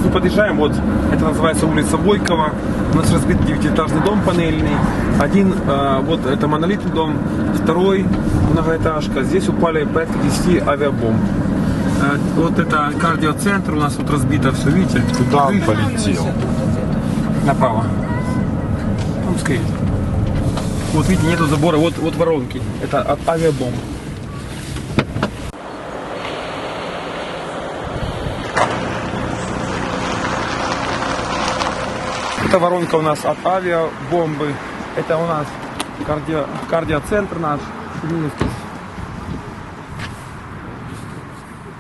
мы подъезжаем, вот это называется улица Бойкова. У нас разбит 9-этажный дом панельный. Один, вот это монолитный дом, второй многоэтажка. Здесь упали порядка 10 авиабомб. Вот это кардиоцентр, у нас тут разбито все, видите? Куда он полетел? Направо. Он скрипт. Вот видите, нету забора, вот воронки. Это от авиабомб. Это воронка у нас от авиабомбы. Это у нас кардиоцентр наш.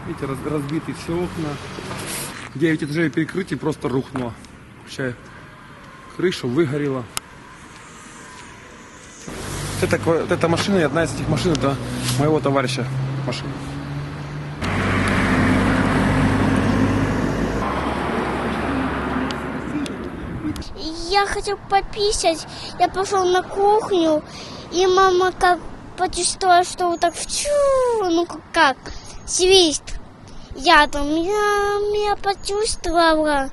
Видите, разбиты все окна. 9 этажей перекрытий просто рухнуло. Вообще крыша выгорела. Это машина, и одна из этих машин, это моего товарища машина. Я хотел пописать, я пошел на кухню, и мама как почувствовала, что вот так ну как, свист. Я почувствовала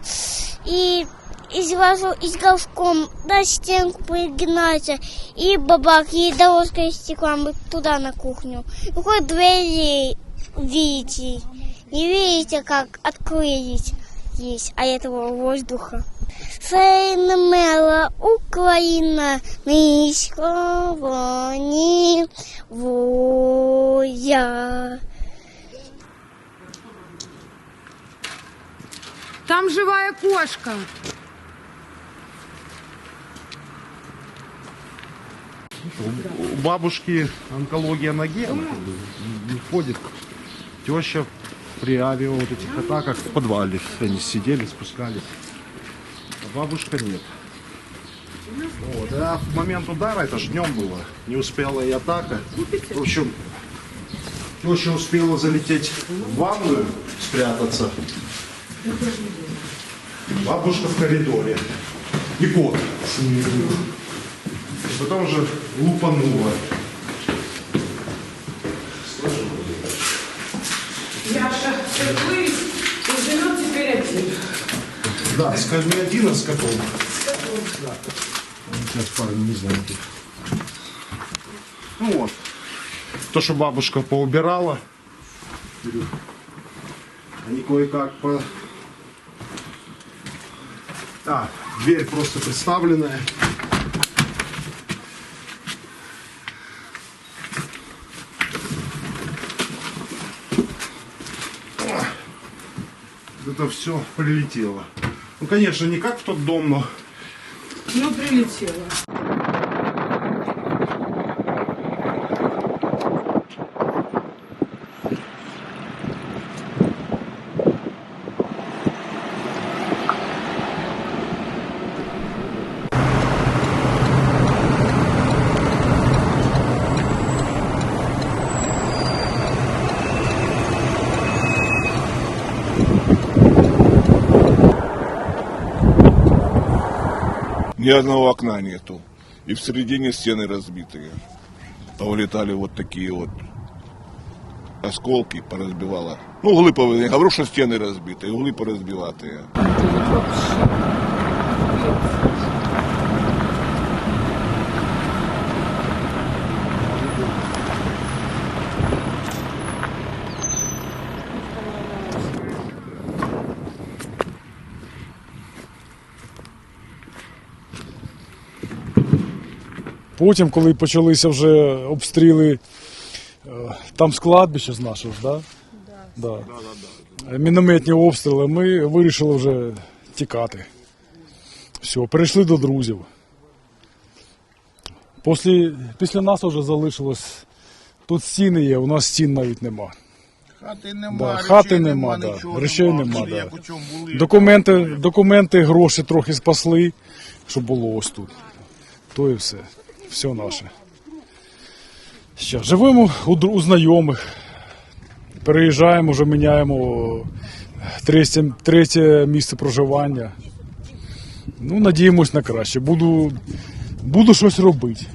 и излазил из горшком на стенку пригнаться, и бабак, и дорожка из стекла, мы туда на кухню. Хоть двери видите, не видите, как открылись есть, а этого воздуха. Фейнмела Украина, низького не воя. Там живая кошка. У бабушки онкология ноги, она как бы не ходит. Теща при авиа вот этих атаках в подвале. Они сидели, спускались. А бабушка нет. Вот. А в момент удара, это же днем было, не успела и атака. В общем, теща успела залететь в ванную, спрятаться. Бабушка в коридоре. И кот с ними был. И потом же лупанула. Яша впервые живет теперь один. Да, скажи, не один, а с котом. Да. Сейчас парни не знают. Ну вот. То, что бабушка поубирала. Они кое-как по... дверь просто приставленная. Это все прилетело. Ну, конечно, не как в тот дом, но... Ну, прилетела. Ни одного окна нету. И в середине стены разбитые. А улетали вот такие вот осколки, поразбивало. Ну, углы, я говорю, что стены разбитые, углы поразбиватые. Потім, коли почалися вже обстріли, там з кладбища з нашого, да? Да. Мінометні обстріли, ми вирішили вже тікати. Все, перейшли до друзів. Після нас вже залишилось, тут стіни є, у нас стін навіть нема. Хати нема, Да, хати нема, да. Речей нема. Да. Документи, гроші трохи спасли, щоб було ось тут. То і все. Все наше. Ще живемо у знайомих, переїжджаємо, вже міняємо третє місце проживання. Ну, надіємось на краще. Буду щось робити.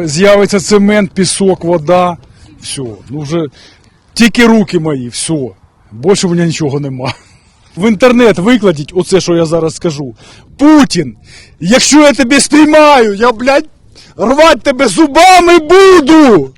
З'явиться цемент, пісок, вода. Все. Ну вже тільки руки мої, все. Більше в мене нічого нема. в інтернет викладіть оце, що я зараз скажу. Путін, якщо я тебе спіймаю, я, блядь, рвать тебе зубами буду!